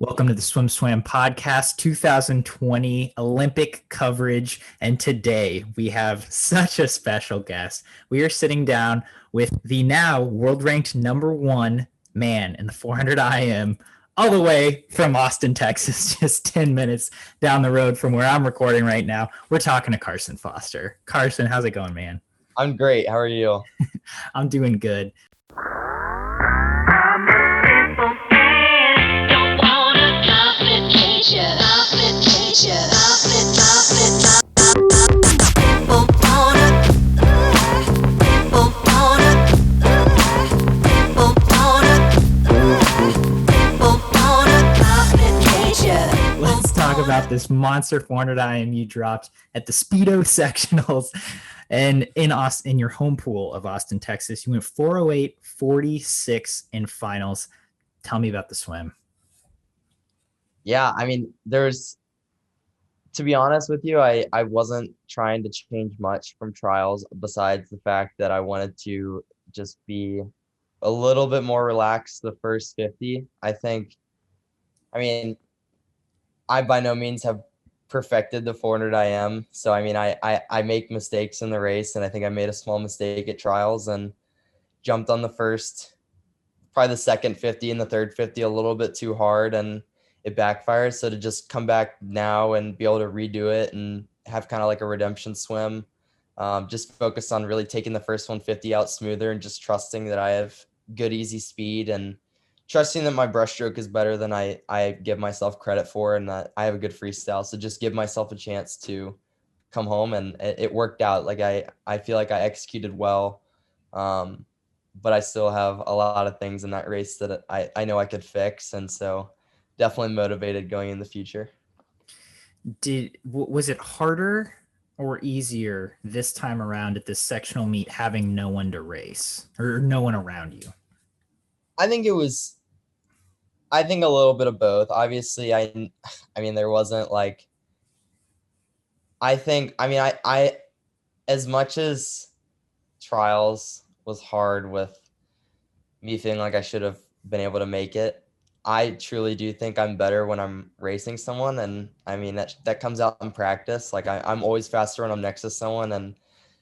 Welcome to the SwimSwam podcast 2020 Olympic coverage. And today we have such a special guest. We are sitting down with the now world ranked number one man in the 400 IM, all the way from Austin, Texas, just 10 minutes down the road from where I'm recording right now. We're talking to Carson Foster. Carson, how's it going, man? I'm great. How are you? I'm doing good. Let's talk about this monster 400 IM you dropped at the Speedo sectionals and in your home pool of Austin, Texas. You went 408-46 in finals. Tell me about the swim. Yeah, I mean, to be honest with you, I wasn't trying to change much from trials besides the fact that I wanted to just be a little bit more relaxed the first 50. I by no means have perfected the 400 IM. So, I mean, I make mistakes in the race, and I think I made a small mistake at trials and jumped on probably the second 50 and the third 50 a little bit too hard, and it backfired. So to just come back now and be able to redo it and have kind of like a redemption swim, just focus on really taking the first 150 out smoother and just trusting that I have good, easy speed and trusting that my breaststroke is better than I give myself credit for and that I have a good freestyle. So just give myself a chance to come home, and it worked out. Like I feel like I executed well. But I still have a lot of things in that race that I know I could fix. And so definitely motivated going in the future. Was it harder or easier this time around at this sectional meet having no one to race or no one around you? I think a little bit of both. Obviously, I mean, there wasn't like, I as much as trials was hard with me feeling like I should have been able to make it, I truly do think I'm better when I'm racing someone. And I mean, that comes out in practice. Like I'm always faster when I'm next to someone. And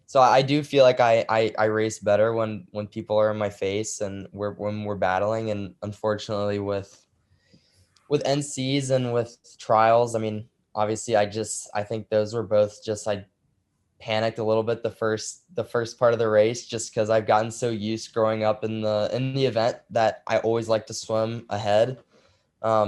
so I do feel like I race better when people are in my face and when we're battling. And unfortunately with NCs and with trials, I mean, obviously I think those were both just, I panicked a little bit the first part of the race, just because I've gotten so used growing up in the event that I always like to swim ahead.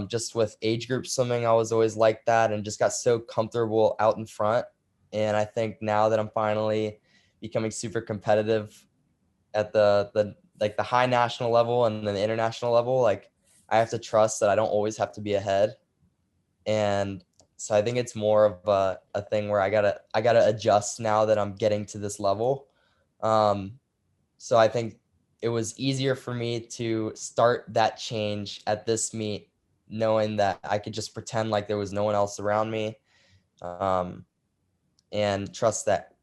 Just with age group swimming, I was always like that and just got so comfortable out in front. And I think now that I'm finally becoming super competitive at the high national level and then the international level, like I have to trust that I don't always have to be ahead. And so I think it's more of a thing where I gotta adjust now that I'm getting to this level. So I think it was easier for me to start that change at this meet, knowing that I could just pretend like there was no one else around me, and trust that,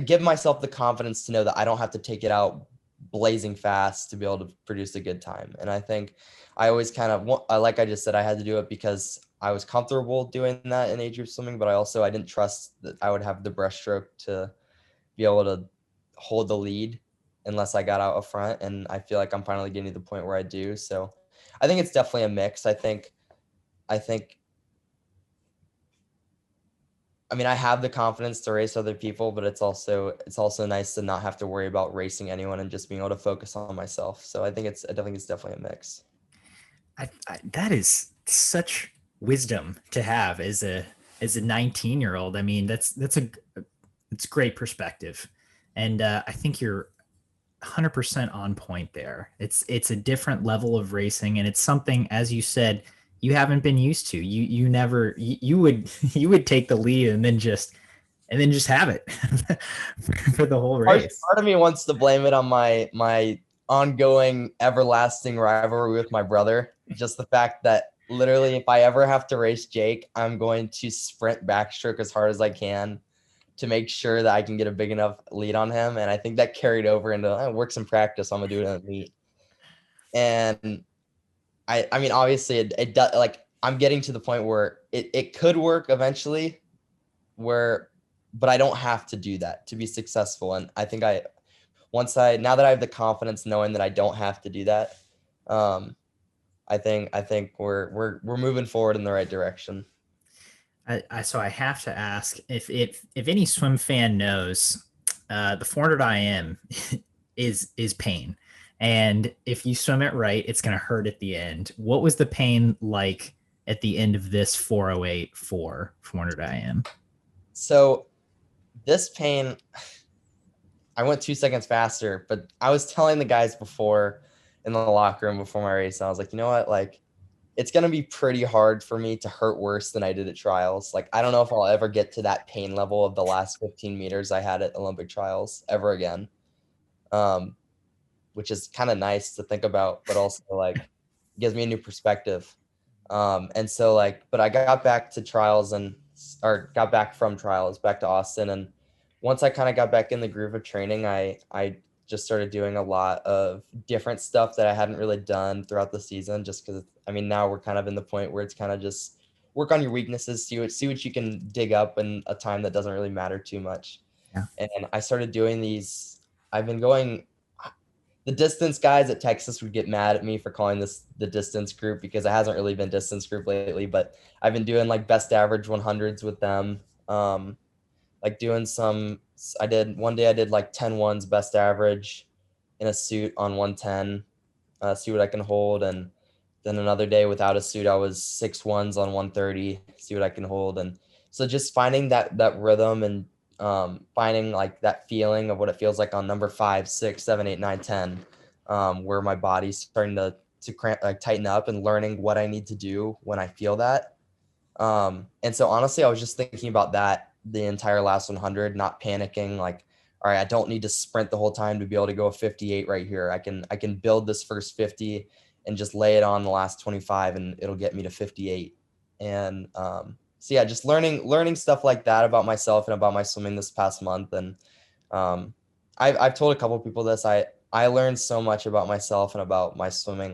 give myself the confidence to know that I don't have to take it out blazing fast to be able to produce a good time. And I think I always kind of, like I just said, I had to do it because I was comfortable doing that in age group swimming, but I didn't trust that I would have the breaststroke to be able to hold the lead unless I got out up front. And I feel like I'm finally getting to the point where I do. So I think it's definitely a mix. I mean, I have the confidence to race other people, but it's also nice to not have to worry about racing anyone and just being able to focus on myself. So I think it's definitely a mix. That is such wisdom to have as a 19-year-old. I mean, it's great perspective, and I think you're 100% on point there. It's a different level of racing, and it's something, as you said, you haven't been used to. You never you would take the lead and then just have it for the whole race. Part of me wants to blame it on my ongoing everlasting rivalry with my brother. Just the fact that literally if I ever have to race Jake, I'm going to sprint backstroke as hard as I can to make sure that I can get a big enough lead on him. And I think that carried over into works in practice. I'm gonna do it in the meet. And I mean, obviously it does, like, I'm getting to the point where it could work eventually, where, but I don't have to do that to be successful. And I think now that I have the confidence knowing that I don't have to do that, um, I think we're moving forward in the right direction. So I have to ask if any swim fan knows, the 400 IM is pain, and if you swim it right, it's going to hurt at the end. What was the pain like at the end of this 408 for 400 IM? So this pain, I went 2 seconds faster, but I was telling the guys before in the locker room before my race, I was like, you know what, like, it's gonna be pretty hard for me to hurt worse than I did at trials. Like, I don't know if I'll ever get to that pain level of the last 15 meters I had at Olympic trials ever again. Um, which is kind of nice to think about, but also like gives me a new perspective. And so like, but I got back to trials or got back from trials back to Austin. And once I kind of got back in the groove of training, I just started doing a lot of different stuff that I hadn't really done throughout the season, just because, I mean, now we're kind of in the point where it's kind of just work on your weaknesses, see what you can dig up in a time that doesn't really matter too much. Yeah. And I started doing these. I've been going, the distance guys at Texas would get mad at me for calling this the distance group because it hasn't really been distance group lately, but I've been doing like best average 100s with them. Like doing I did one day, I did like 10 ones best average in a suit on 110, see what I can hold. And then another day without a suit, I was 6 ones on 130, see what I can hold. And so just finding that rhythm and finding like that feeling of what it feels like on number 5, 6, 7, 8, 9, 10, where my body's starting to cramp, like tighten up, and learning what I need to do when I feel that. And so honestly, I was just thinking about that the entire last 100, not panicking. Like, all right, I don't need to sprint the whole time to be able to go a 58 right here. I can build this first 50 and just lay it on the last 25, and it'll get me to 58. And so yeah, just learning stuff like that about myself and about my swimming this past month. And I've told a couple of people this. I learned so much about myself and about my swimming.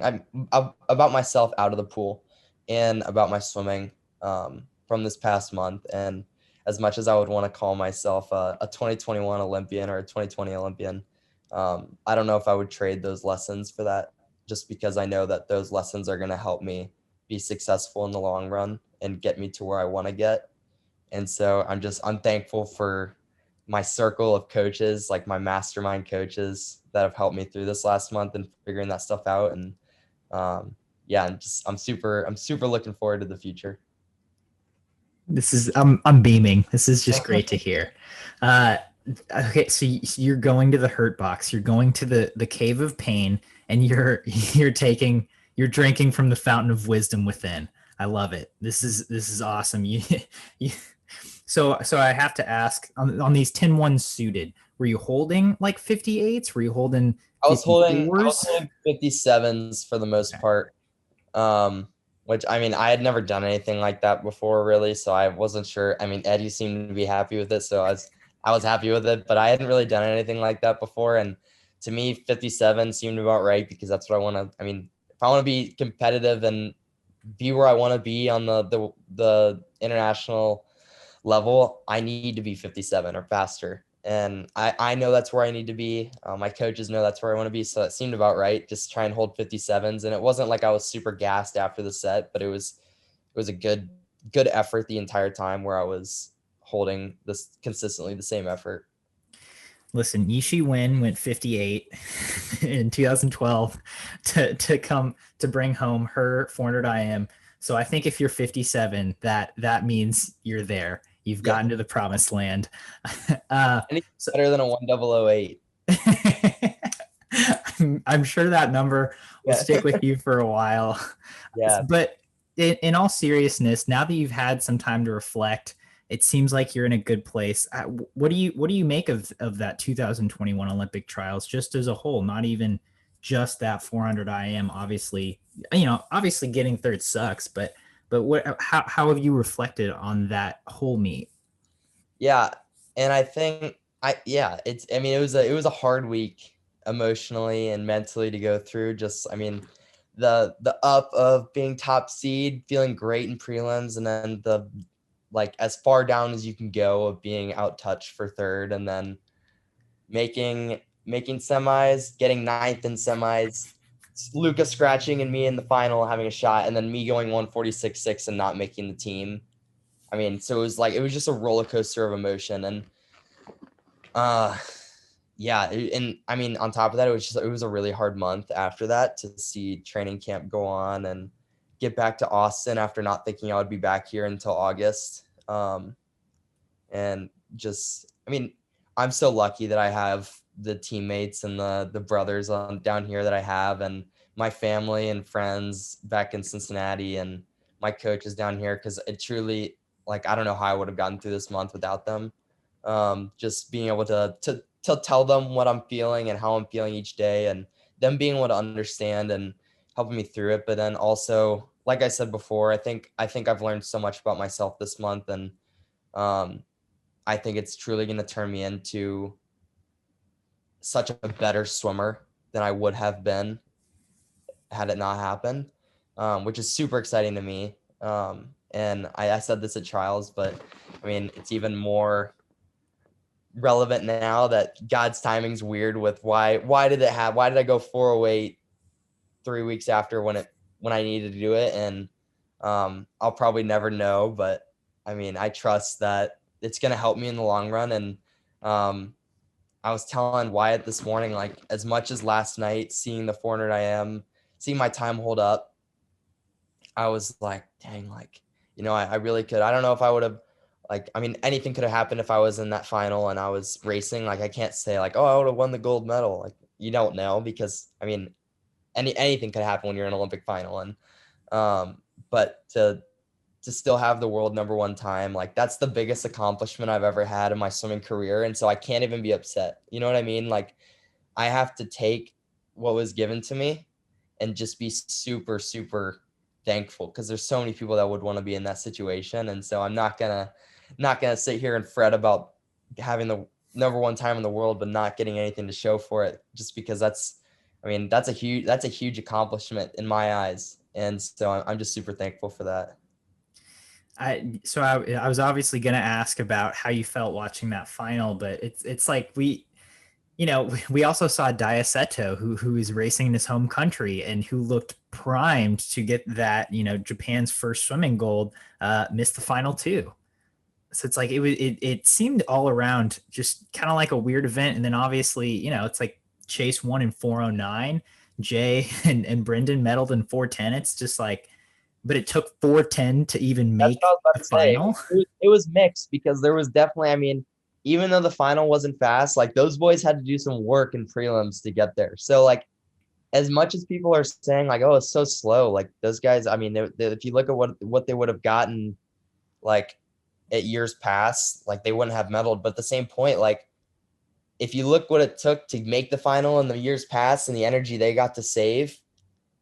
About myself out of the pool, and about my swimming, from this past month. And as much as I would want to call myself a 2021 Olympian or a 2020 Olympian, I don't know if I would trade those lessons for that, just because I know that those lessons are going to help me be successful in the long run and get me to where I want to get. And so I'm thankful for my circle of coaches, like my mastermind coaches that have helped me through this last month and figuring that stuff out. And yeah, I'm super looking forward to the future. I'm beaming. This is just great to hear. Uh, okay, so you're going to the hurt box. You're going to the cave of pain, and you're drinking from the fountain of wisdom within. I love it. This is awesome. You so I have to ask, on these 10-1 suited, were you holding like 58s? Were you holding I was 54s? holding 57s for the most Okay. part. Which, I mean, I had never done anything like that before, really, so I wasn't sure. I mean, Eddie seemed to be happy with it, so I was happy with it, but I hadn't really done anything like that before. And to me, 57 seemed about right, because that's what I want to. I mean, if I want to be competitive and be where I want to be on the international level, I need to be 57 or faster. And I know that's where I need to be. My coaches know that's where I want to be. So it seemed about right. Just try and hold 57s. And it wasn't like I was super gassed after the set, but it was a good effort the entire time, where I was holding this consistently the same effort. Listen, Yishi Wen went 58 in 2012 to bring home her 400 IM. So I think if you're 57, that means you're there. You've Yep. gotten to the promised land. Anything So better than a 1008. I'm sure that number will Yeah. stick with you for a while. Yeah. But in all seriousness, now that you've had some time to reflect, it seems like you're in a good place. What do you make of that 2021 Olympic trials just as a whole? Not even just that 400 IM. Obviously getting third sucks, but how have you reflected on that whole meet? Yeah, and I think it's, I mean, it was a hard week emotionally and mentally to go through. Just, I mean, the up of being top seed, feeling great in prelims, and then the like as far down as you can go of being out touched for third, and then making semis, getting ninth in semis, Luca scratching and me in the final having a shot, and then me going 146.6 and not making the team. I mean, so it was just a roller coaster of emotion, and uh yeah, and I mean, on top of that, it was a really hard month after that to see training camp go on and get back to Austin after not thinking I would be back here until August. And just, I mean, I'm so lucky that I have the teammates and the brothers on down here that I have, and my family and friends back in Cincinnati, and my coaches down here, because it truly, like, I don't know how I would have gotten through this month without them. Just being able to tell them what I'm feeling and how I'm feeling each day, and them being able to understand and helping me through it. But then also, like I said before, I think I've learned so much about myself this month, and um, I think it's truly going to turn me into such a better swimmer than I would have been had it not happened, which is super exciting to me. And I said this at trials, but I mean, it's even more relevant now that God's timing's weird with why did it have why did I go 408 3 weeks after when I needed to do it, and I'll probably never know, but I mean, I trust that it's gonna help me in the long run. And I was telling Wyatt this morning, like, as much as last night seeing the 400 seeing my time hold up, I was like, dang, like, I really could. I don't know if I would have, like, I mean, anything could have happened if I was in that final and I was racing. Like, I can't say, like, oh, I would have won the gold medal. Like, you don't know, because, I mean, anything could happen when you're in an Olympic final. And, but to still have the world number one time, like, that's the biggest accomplishment I've ever had in my swimming career. And so I can't even be upset. You know what I mean? Like, I have to take what was given to me and just be super, super thankful, because there's so many people that would want to be in that situation. And so I'm not gonna sit here and fret about having the number one time in the world but not getting anything to show for it, just because that's a huge accomplishment in my eyes. And so I'm just super thankful for that. I was obviously going to ask about how you felt watching that final, but it's like we also saw Diaceto, who is racing in his home country and who looked primed to get that, Japan's first swimming gold, missed the final too. So it's like it seemed all around just kind of like a weird event. And then obviously, it's like Chase won in 409, Jay and Brendan medaled in 410. It's just like, but it took 410 to even That's what I make was about the to say. final. It was mixed, because there was definitely, I mean, even though the final wasn't fast, like, those boys had to do some work in prelims to get there. So, like, as much as people are saying, like, oh, it's so slow, like, those guys, I mean, if you look at what they would have gotten, like, at years past, like, they wouldn't have medaled. But at the same point, like, if you look what it took to make the final in the years past and the energy they got to save,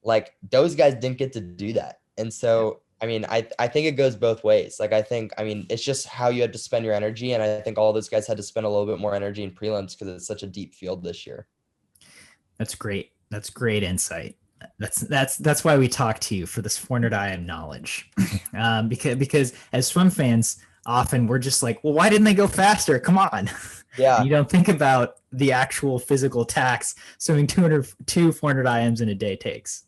like, those guys didn't get to do that. And so, I mean, I think it goes both ways. Like, I mean, it's just how you had to spend your energy. And I think all those guys had to spend a little bit more energy in prelims because it's such a deep field this year. That's great. That's great insight. That's why we talk to you for this 400 IM knowledge, because as swim fans, often we're just like, well, why didn't they go faster? Come on, and Yeah. you don't think about the actual physical tax swimming 400 IMs in a day takes.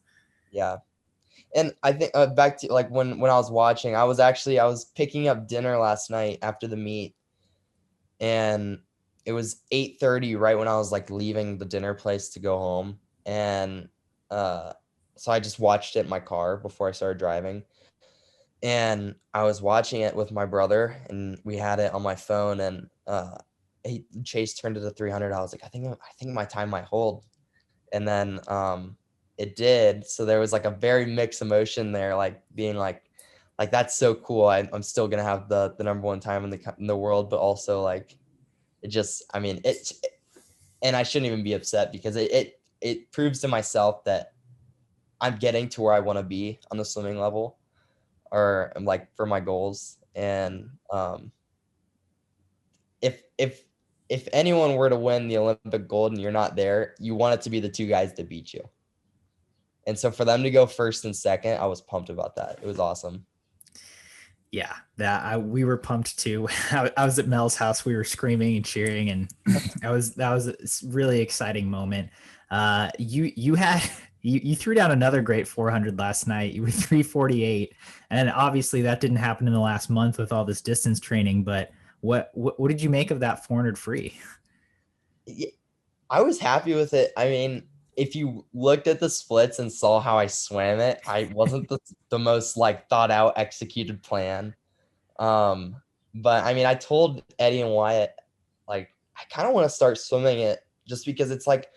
Yeah. And I think back to, like, when I was watching, I was picking up dinner last night after the meet, and it was 8:30 right when I was, like, leaving the dinner place to go home. And uh so I just watched it in my car before I started driving. And I was watching it with my brother, and we had it on my phone, and Chase turned it to 300. I was like, I think my time might hold. And then it did. So there was, like, a very mixed emotion there, like, being like, that's so cool. I'm still gonna have the number one time in the world, but also, like, it just, I mean, and I shouldn't even be upset, because it proves to myself that I'm getting to where I want to be on the swimming level, or, like, for my goals. And if anyone were to win the Olympic gold and you're not there, you want it to be the two guys that beat you. And so for them to go first and second, I was pumped about that. It was awesome. Yeah, we were pumped too. I was at Mel's house. We were screaming and cheering, and that was a really exciting moment. You had you threw down another great 400 last night. You were 348, and obviously that didn't happen in the last month with all this distance training. But what did you make of that 400 free? I was happy with it. I mean, if you looked at the splits and saw how I swam it, I wasn't the most like thought out executed plan. But I mean, I told Eddie and Wyatt, like, I kind of want to start swimming it just because it's like,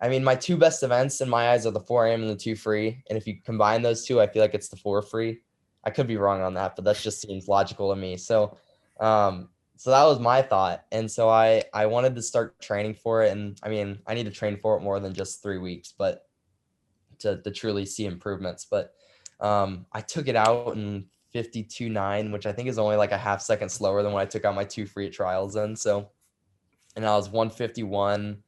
I mean, my two best events in my eyes are the 4 a.m. and the 2 free. And if you combine those two, I feel like it's the 4 free. I could be wrong on that, but that just seems logical to me. So that was my thought. And so I wanted to start training for it. And I mean, I need to train for it more than just 3 weeks, but to truly see improvements. But I took it out in 52.9, which I think is only like a half second slower than when I took out my 2 free trials in. So, and I was 151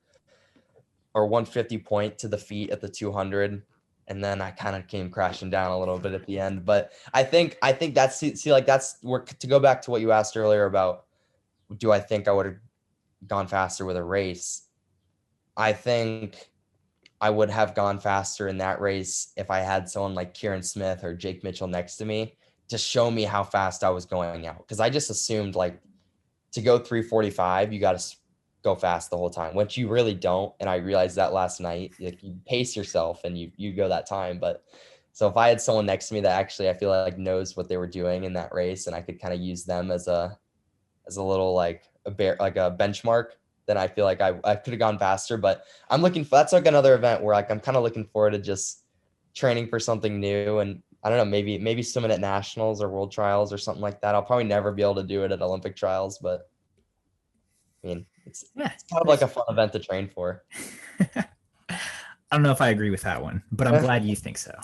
or 150 point to the feet at the 200. And then I kind of came crashing down a little bit at the end. But I think that's, see, like that's where, to go back to what you asked earlier about, do I think I would have gone faster with a race? I think I would have gone faster in that race if I had someone like Kieran Smith or Jake Mitchell next to me to show me how fast I was going out. Because I just assumed like to go 345, you got to go fast the whole time, which you really don't. And I realized that last night. Like, you pace yourself and you go that time. But so if I had someone next to me that actually I feel like knows what they were doing in that race, and I could kind of use them as a little like a benchmark, then I feel like I could have gone faster. But I'm looking for, that's like another event where like I'm kind of looking forward to just training for something new. And I don't know, maybe swimming at nationals or world trials or something like that. I'll probably never be able to do it at Olympic trials, but I mean, it's kind of like a fun event to train for. I don't know if I agree with that one, but I'm glad you think so.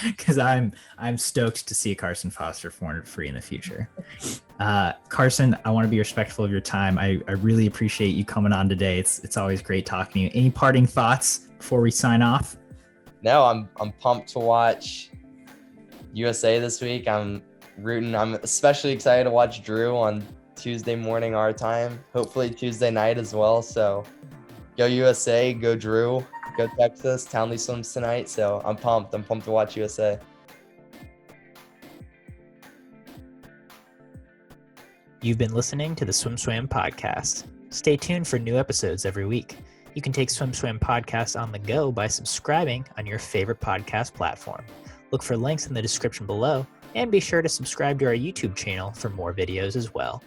Because I'm stoked to see Carson Foster 400 free in the future. Carson, I want to be respectful of your time. I really appreciate you coming on today. It's always great talking to you. Any parting thoughts before we sign off? No, I'm pumped to watch USA this week. I'm rooting. I'm especially excited to watch Drew on Tuesday morning our time. Hopefully Tuesday night as well. So go USA, go Drew. Go Texas. Townley swims tonight, so I'm pumped. I'm pumped to watch USA. You've been listening to the SwimSwam podcast. Stay tuned for new episodes every week. You can take SwimSwam podcast on the go by subscribing on your favorite podcast platform. Look for links in the description below, and be sure to subscribe to our YouTube channel for more videos as well.